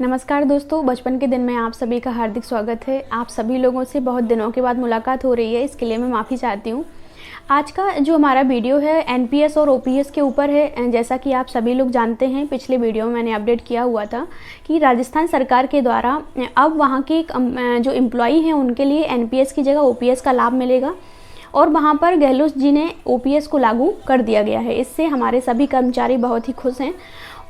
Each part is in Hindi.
नमस्कार दोस्तों, बचपन के दिन में आप सभी का हार्दिक स्वागत है। आप सभी लोगों से बहुत दिनों के बाद मुलाकात हो रही है, इसके लिए मैं माफ़ी चाहती हूँ। आज का जो हमारा वीडियो है एनपीएस और ओपीएस के ऊपर है। जैसा कि आप सभी लोग जानते हैं, पिछले वीडियो में मैंने अपडेट किया हुआ था कि राजस्थान सरकार के द्वारा अब वहाँ के जो एम्प्लॉई हैं उनके लिए एनपीएस की जगह ओपीएस का लाभ मिलेगा और वहाँ पर गहलोत जी ने ओपीएस को लागू कर दिया गया है। इससे हमारे सभी कर्मचारी बहुत ही खुश हैं।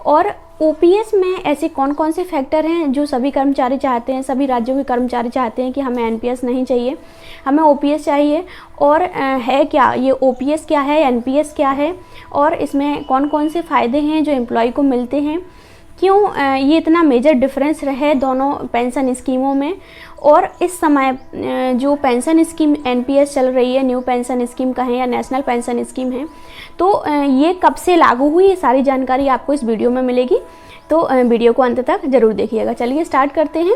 और ओपीएस में ऐसे कौन कौन से फैक्टर हैं जो सभी कर्मचारी चाहते हैं, सभी राज्यों के कर्मचारी चाहते हैं कि हमें एनपीएस नहीं चाहिए, हमें ओपीएस चाहिए। और है क्या ये ओपीएस, क्या है एनपीएस, क्या है और इसमें कौन कौन से फ़ायदे हैं जो एम्प्लॉय को मिलते हैं, क्यों ये इतना मेजर डिफरेंस रहे दोनों पेंशन स्कीमों में। और इस समय जो पेंशन स्कीम एनपीएस चल रही है, न्यू पेंशन स्कीम कहें या नेशनल पेंशन स्कीम है, तो ये कब से लागू हुई, ये सारी जानकारी आपको इस वीडियो में मिलेगी। तो वीडियो को अंत तक ज़रूर देखिएगा। चलिए स्टार्ट करते हैं।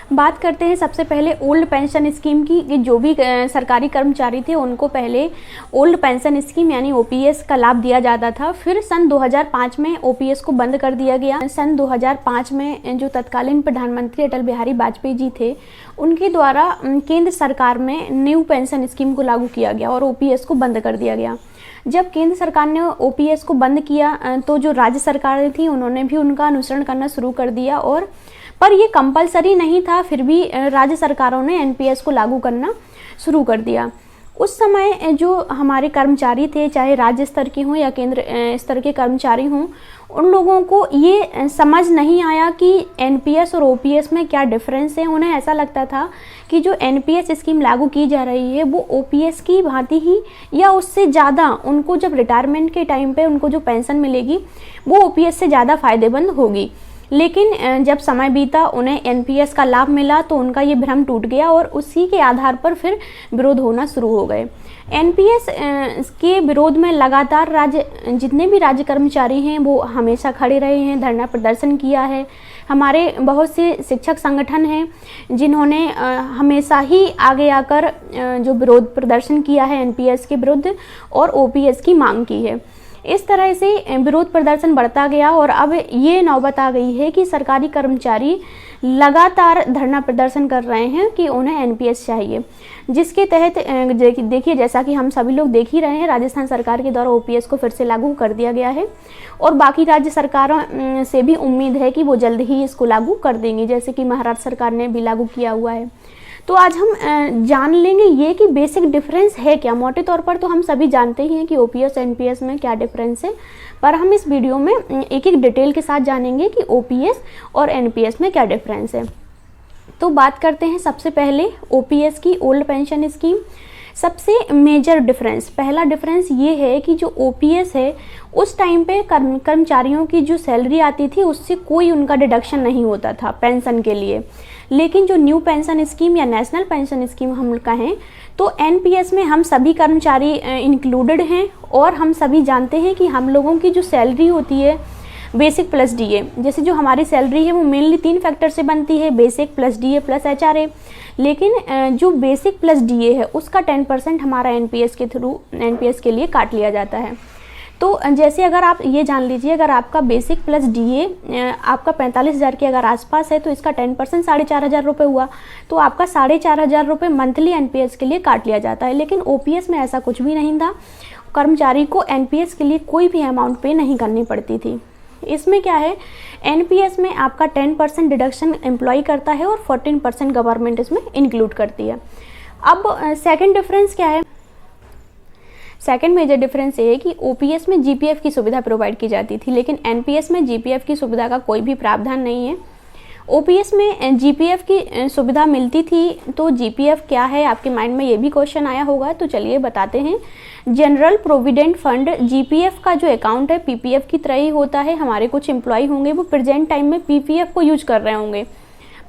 बात करते हैं सबसे पहले ओल्ड पेंशन स्कीम की कि जो भी सरकारी कर्मचारी थे उनको पहले ओल्ड पेंशन स्कीम यानी ओपीएस का लाभ दिया जाता था। फिर सन 2005 में ओपीएस को बंद कर दिया गया। सन 2005 में जो तत्कालीन प्रधानमंत्री अटल बिहारी वाजपेयी जी थे, उनके द्वारा केंद्र सरकार में न्यू पेंशन स्कीम को लागू किया गया और ओपीएस को बंद कर दिया गया। जब केंद्र सरकार ने ओपीएस को बंद किया तो जो राज्य सरकारें थी उन्होंने भी उनका अनुसरण करना शुरू कर दिया। और पर ये कंपलसरी नहीं था, फिर भी राज्य सरकारों ने एनपीएस को लागू करना शुरू कर दिया। उस समय जो हमारे कर्मचारी थे, चाहे राज्य स्तर के हों या केंद्र स्तर के कर्मचारी हों, उन लोगों को ये समझ नहीं आया कि एनपीएस और ओपीएस में क्या डिफरेंस है। उन्हें ऐसा लगता था कि जो एनपीएस स्कीम लागू की जा रही है वो ओपीएस की भांति ही या उससे ज़्यादा, उनको जब रिटायरमेंट के टाइम पे उनको जो पेंशन मिलेगी वो ओपीएस से ज़्यादा फ़ायदेमंद होगी। लेकिन जब समय बीता, उन्हें एनपीएस का लाभ मिला तो उनका ये भ्रम टूट गया और उसी के आधार पर फिर विरोध होना शुरू हो गए। एनपीएस के विरोध में लगातार जितने भी राज्य कर्मचारी हैं वो हमेशा खड़े रहे हैं, धरना प्रदर्शन किया है। हमारे बहुत से शिक्षक संगठन हैं जिन्होंने हमेशा ही आगे आकर जो विरोध प्रदर्शन किया है एनपीएस के विरुद्ध और ओपीएस की मांग की है। इस तरह से विरोध प्रदर्शन बढ़ता गया और अब ये नौबत आ गई है कि सरकारी कर्मचारी लगातार धरना प्रदर्शन कर रहे हैं कि उन्हें एनपीएस चाहिए, जिसके तहत देखिए, जैसा कि हम सभी लोग देख ही रहे हैं, राजस्थान सरकार के द्वारा ओपीएस को फिर से लागू कर दिया गया है और बाकी राज्य सरकारों से भी उम्मीद है कि वो जल्द ही इसको लागू कर देंगी, जैसे कि महाराष्ट्र सरकार ने भी लागू किया हुआ है। तो आज हम जान लेंगे ये कि बेसिक डिफरेंस है क्या। मोटे तौर पर तो हम सभी जानते ही हैं कि ओपीएस एनपीएस में क्या डिफरेंस है, पर हम इस वीडियो में एक एक डिटेल के साथ जानेंगे कि ओपीएस और एनपीएस में क्या डिफरेंस है। तो बात करते हैं सबसे पहले ओपीएस की, ओल्ड पेंशन स्कीम। सबसे मेजर डिफरेंस, पहला डिफरेंस ये है कि जो ओपीएस है उस टाइम पे कर्मचारियों की जो सैलरी आती थी उससे कोई उनका डिडक्शन नहीं होता था पेंशन के लिए। लेकिन जो न्यू पेंशन स्कीम या नेशनल पेंशन स्कीम हम कहें तो एनपीएस में हम सभी कर्मचारी इंक्लूडेड हैं और हम सभी जानते हैं कि हम लोगों की जो सैलरी होती है बेसिक प्लस डीए, जैसे जो हमारी सैलरी है वो मेनली 3 फैक्टर से बनती है, basic plus DA plus HRA. लेकिन जो बेसिक प्लस डीए है उसका 10% हमारा एनपीएस के थ्रू एनपीएस के लिए काट लिया जाता है। तो जैसे अगर आप ये जान लीजिए, अगर आपका बेसिक प्लस डीए आपका 45,000 के अगर आसपास है तो इसका 10% 4,500 रुपये हुआ, तो आपका 4,500 रुपये मंथली एनपीएस के लिए काट लिया जाता है। लेकिन ओपीएस में ऐसा कुछ भी नहीं था, कर्मचारी को एनपीएस के लिए कोई भी अमाउंट पे नहीं करनी पड़ती थी। इसमें क्या है, एनपीएस में आपका 10% डिडक्शन एम्प्लॉय करता है और 14% गवर्नमेंट इसमें इंक्लूड करती है। अब सेकंड डिफरेंस क्या है, सेकंड मेजर डिफरेंस ये है कि ओपीएस में जीपीएफ की सुविधा प्रोवाइड की जाती थी, लेकिन एनपीएस में जीपीएफ की सुविधा का कोई भी प्रावधान नहीं है। ओपीएस में जीपीएफ की सुविधा मिलती थी, तो जीपीएफ क्या है, आपके माइंड में ये भी क्वेश्चन आया होगा, तो चलिए बताते हैं। जनरल प्रोविडेंट फंड, जीपीएफ का जो अकाउंट है पीपीएफ की तरह ही होता है। हमारे कुछ एम्प्लॉय होंगे वो प्रेजेंट टाइम में पीपीएफ को यूज कर रहे होंगे,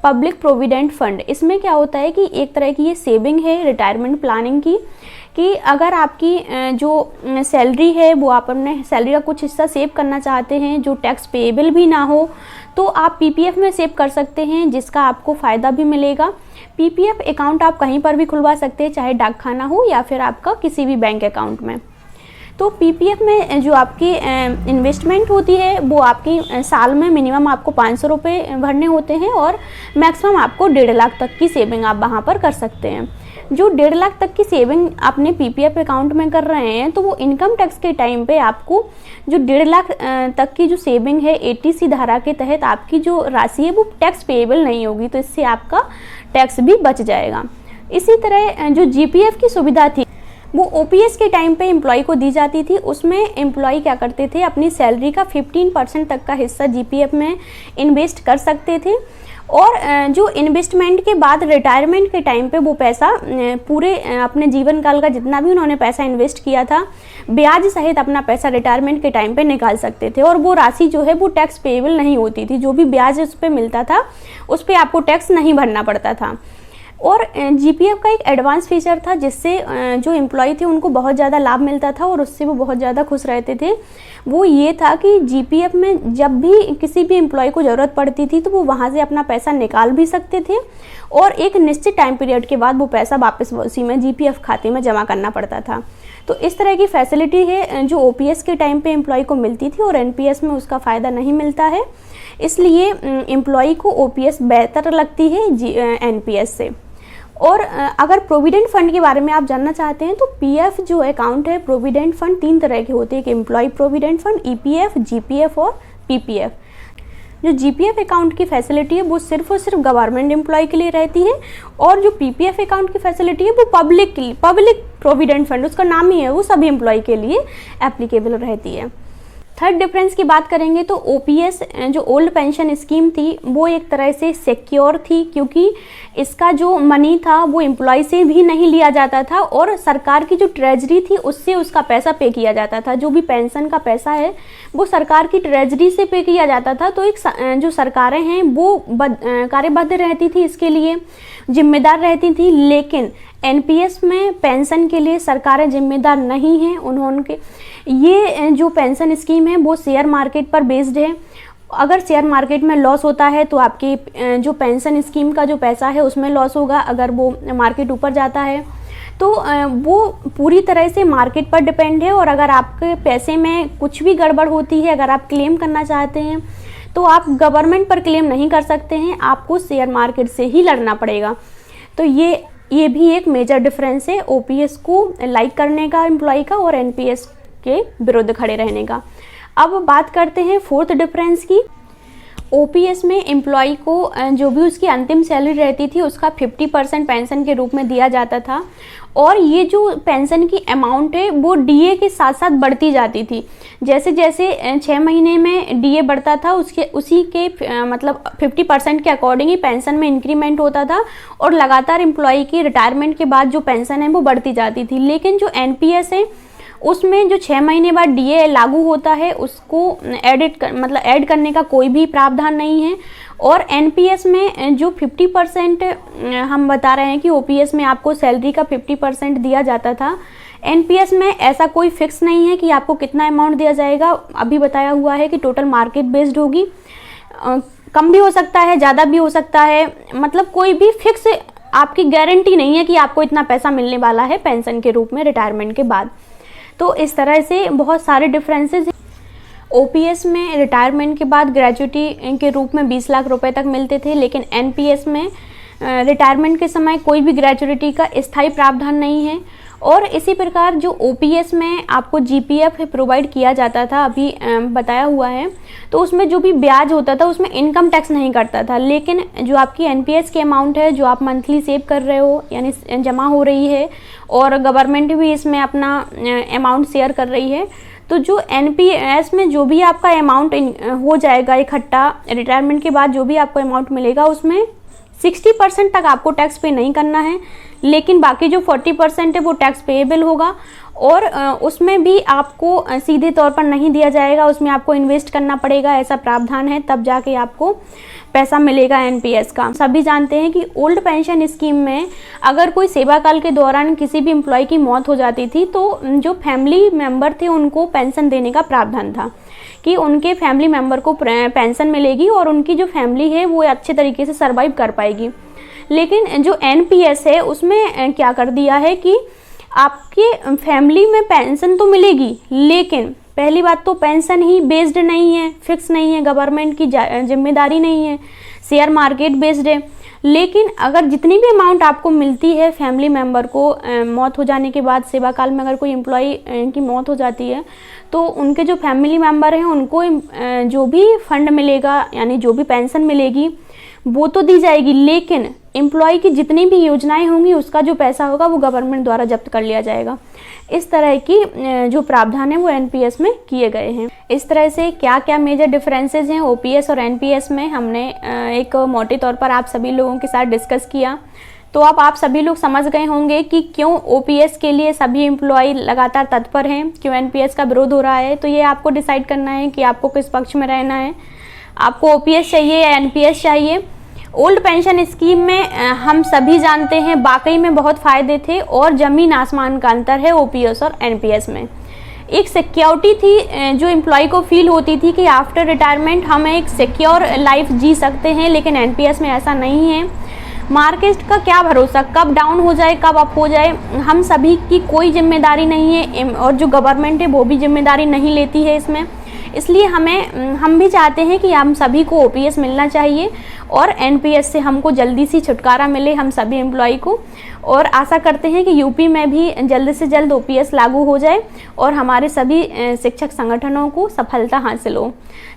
पब्लिक प्रोविडेंट फंड। इसमें क्या होता है कि एक तरह की ये सेविंग है रिटायरमेंट प्लानिंग की, कि अगर आपकी जो सैलरी है वो आप अपने सैलरी का कुछ हिस्सा सेव करना चाहते हैं जो टैक्स पेएबल भी ना हो, तो आप पीपीएफ में सेव कर सकते हैं, जिसका आपको फ़ायदा भी मिलेगा। पीपीएफ अकाउंट आप कहीं पर भी खुलवा सकते हैं, चाहे डाकखाना हो या फिर आपका किसी भी बैंक अकाउंट में। तो पीपीएफ में जो आपकी इन्वेस्टमेंट होती है वो आपकी साल में मिनिमम आपको 500 रुपये भरने होते हैं और मैक्सिमम आपको 1.5 लाख तक की सेविंग आप वहाँ पर कर सकते हैं। जो 1.5 लाख तक की सेविंग अपने पीपीएफ अकाउंट में कर रहे हैं तो वो इनकम टैक्स के टाइम पे आपको जो 1.5 लाख तक की जो सेविंग है 80C धारा के तहत आपकी जो राशि है वो टैक्स पेएबल नहीं होगी, तो इससे आपका टैक्स भी बच जाएगा। इसी तरह जो जीपीएफ की सुविधा थी वो ओपीएस के टाइम पे एम्प्लॉय को दी जाती थी। उसमें एम्प्लॉय क्या करते थे, अपनी सैलरी का 15% तक का हिस्सा जीपीएफ में इन्वेस्ट कर सकते थे और जो इन्वेस्टमेंट के बाद रिटायरमेंट के टाइम पे वो पैसा पूरे अपने जीवन काल का जितना भी उन्होंने पैसा इन्वेस्ट किया था ब्याज सहित अपना पैसा रिटायरमेंट के टाइम पे निकाल सकते थे और वो राशि जो है वो टैक्स पेएबल नहीं होती थी। जो भी ब्याज उस पर मिलता था उस पर आपको टैक्स नहीं भरना पड़ता था। और जीपीएफ का एक एडवांस फीचर था जिससे जो एम्प्लॉय थे उनको बहुत ज़्यादा लाभ मिलता था और उससे वो बहुत ज़्यादा खुश रहते थे। वो ये था कि जीपीएफ में जब भी किसी भी एम्प्लॉय को ज़रूरत पड़ती थी तो वो वहाँ से अपना पैसा निकाल भी सकते थे और एक निश्चित टाइम पीरियड के बाद वो पैसा वापस उसी में जीपीएफ खाते में जमा करना पड़ता था। तो इस तरह की फैसिलिटी है जो ओपीएस के टाइम पे एम्प्लॉय को मिलती थी और एनपीएस में उसका फ़ायदा नहीं मिलता है, इसलिए एम्प्लॉय को ओपीएस बेहतर लगती है एनपीएस से। और अगर प्रोविडेंट फंड के बारे में आप जानना चाहते हैं तो पीएफ जो अकाउंट है प्रोविडेंट फंड 3 तरह के होते हैं, एक employ provident fund, EPF, GPF और पीपीएफ। जो जीपीएफ अकाउंट की फैसिलिटी है वो सिर्फ और सिर्फ गवर्नमेंट एम्प्लॉय के लिए रहती है और जो पीपीएफ अकाउंट की फैसिलिटी है वो पब्लिक प्रोविडेंट फंड, उसका नाम ही है, वो सभी एम्प्लॉय के लिए एप्लीकेबल रहती है। थर्ड डिफरेंस की बात करेंगे तो ओपीएस जो ओल्ड पेंशन स्कीम थी वो एक तरह से सिक्योर थी क्योंकि इसका जो मनी था वो एम्प्लॉय से भी नहीं लिया जाता था और सरकार की जो ट्रेजरी थी उससे उसका पैसा पे किया जाता था। जो भी पेंशन का पैसा है वो सरकार की ट्रेजरी से पे किया जाता था। तो एक जो सरकारें हैं वो कार्यबद्ध रहती थी, इसके लिए जिम्मेदार रहती थी, लेकिन एनपीएस में पेंशन के लिए सरकारें जिम्मेदार नहीं हैं। उन्होंने ये जो पेंशन स्कीम है वो शेयर मार्केट पर बेस्ड है। अगर शेयर मार्केट में लॉस होता है तो आपकी जो पेंशन स्कीम का जो पैसा है उसमें लॉस होगा, अगर वो मार्केट ऊपर जाता है तो वो पूरी तरह से मार्केट पर डिपेंड है। और अगर आपके पैसे में कुछ भी गड़बड़ होती है, अगर आप क्लेम करना चाहते हैं तो आप गवर्नमेंट पर क्लेम नहीं कर सकते हैं, आपको शेयर मार्केट से ही लड़ना पड़ेगा। तो ये भी एक मेजर डिफरेंस है ओपीएस को लाइक करने का एम्प्लॉय का और एनपीएस के विरुद्ध खड़े रहने का। अब बात करते हैं फोर्थ डिफरेंस की। ओपीएस में एम्प्लॉय को जो भी उसकी अंतिम सैलरी रहती थी उसका 50% पेंशन के रूप में दिया जाता था और ये जो पेंशन की अमाउंट है वो डीए के साथ साथ बढ़ती जाती थी। जैसे जैसे 6 महीने में डीए बढ़ता था उसी के मतलब 50% के अकॉर्डिंग ही पेंशन में इंक्रीमेंट होता था और लगातार एम्प्लॉय की रिटायरमेंट के बाद जो पेंशन है वो बढ़ती जाती थी। लेकिन जो एनपीएस है उसमें जो 6 महीने बाद डीए लागू होता है उसको ऐड करने का कोई भी प्रावधान नहीं है। और एनपीएस में जो 50% हम बता रहे हैं कि ओपीएस में आपको सैलरी का 50% दिया जाता था, एनपीएस में ऐसा कोई फिक्स नहीं है कि आपको कितना अमाउंट दिया जाएगा। अभी बताया हुआ है कि टोटल मार्केट बेस्ड होगी, कम भी हो सकता है, ज़्यादा भी हो सकता है, मतलब कोई भी फिक्स आपकी गारंटी नहीं है कि आपको इतना पैसा मिलने वाला है पेंशन के रूप में रिटायरमेंट के बाद। तो इस तरह से बहुत सारे डिफरेंसेस हैं। ओपीएस में रिटायरमेंट के बाद ग्रेजुटी के रूप में 20 लाख रुपए तक मिलते थे, लेकिन एनपीएस में रिटायरमेंट के समय कोई भी ग्रेजुटी का स्थायी प्रावधान नहीं है। और इसी प्रकार जो ओपीएस में आपको जीपीएफ प्रोवाइड किया जाता था, अभी बताया हुआ है, तो उसमें जो भी ब्याज होता था उसमें इनकम टैक्स नहीं कटता था। लेकिन जो आपकी एनपीएस की अमाउंट है जो आप मंथली सेव कर रहे हो यानी जमा हो रही है और गवर्नमेंट भी इसमें अपना अमाउंट शेयर कर रही है, तो जो एनपीएस में जो भी आपका अमाउंट हो जाएगा इकट्ठा रिटायरमेंट के बाद जो भी आपको अमाउंट मिलेगा उसमें 60% तक आपको टैक्स पे नहीं करना है, लेकिन बाकी जो 40% है वो टैक्स पेएबल होगा। और उसमें भी आपको सीधे तौर पर नहीं दिया जाएगा, उसमें आपको इन्वेस्ट करना पड़ेगा, ऐसा प्रावधान है, तब जाके आपको पैसा मिलेगा एनपीएस का। सभी जानते हैं कि ओल्ड पेंशन स्कीम में अगर कोई सेवा काल के दौरान किसी भी एम्प्लॉय की मौत हो जाती थी तो जो फैमिली मेंबर थे उनको पेंशन देने का प्रावधान था कि उनके फैमिली मेंबर को पेंशन मिलेगी और उनकी जो फैमिली है वो अच्छे तरीके से सर्वाइव कर पाएगी। लेकिन जो एनपीएस है उसमें क्या कर दिया है कि आपके फैमिली में पेंशन तो मिलेगी, लेकिन पहली बात तो पेंशन ही बेस्ड नहीं है, फिक्स नहीं है, गवर्नमेंट की जिम्मेदारी नहीं है, शेयर मार्केट बेस्ड है। लेकिन अगर जितनी भी अमाउंट आपको मिलती है फैमिली मेंबर को मौत हो जाने के बाद, सेवा काल में अगर कोई एम्प्लॉय की मौत हो जाती है तो उनके जो फैमिली मेंबर हैं उनको जो भी फंड मिलेगा, यानी जो भी पेंशन मिलेगी वो तो दी जाएगी, लेकिन एम्प्लॉय की जितनी भी योजनाएं होंगी उसका जो पैसा होगा वो गवर्नमेंट द्वारा जब्त कर लिया जाएगा। इस तरह की जो प्रावधान है वो एनपीएस में किए गए हैं। इस तरह से क्या क्या मेजर डिफरेंसेस हैं ओपीएस और एनपीएस में, हमने एक मोटे तौर पर आप सभी लोगों के साथ डिस्कस किया। तो अब आप सभी लोग समझ गए होंगे कि क्यों ओपीएस के लिए सभी एम्प्लॉय लगातार तत्पर हैं, क्यों एनपीएस का विरोध हो रहा है। तो ये आपको डिसाइड करना है कि आपको किस पक्ष में रहना है, आपको ओपीएस चाहिए या एनपीएस चाहिए। ओल्ड पेंशन स्कीम में हम सभी जानते हैं वाकई में बहुत फ़ायदे थे और ज़मीन आसमान का अंतर है ओपीएस और एनपीएस में। एक सिक्योरिटी थी जो एम्प्लॉय को फील होती थी कि आफ्टर रिटायरमेंट हम एक सिक्योर लाइफ जी सकते हैं, लेकिन एनपीएस में ऐसा नहीं है। मार्केट का क्या भरोसा, कब डाउन हो जाए कब अप हो जाए, हम सभी की कोई जिम्मेदारी नहीं है और जो गवर्नमेंट है वो भी जिम्मेदारी नहीं लेती है इसमें। इसलिए हम भी चाहते हैं कि हम सभी को ओपीएस मिलना चाहिए और एनपीएस से हमको जल्दी सी छुटकारा मिले हम सभी एम्प्लॉय को, और आशा करते हैं कि यूपी में भी जल्द से जल्द ओपीएस लागू हो जाए और हमारे सभी शिक्षक संगठनों को सफलता हासिल हो।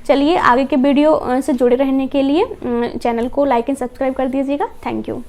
चलिए, आगे के वीडियो से जुड़े रहने के लिए चैनल को लाइक एंड सब्सक्राइब कर दीजिएगा। Thank you.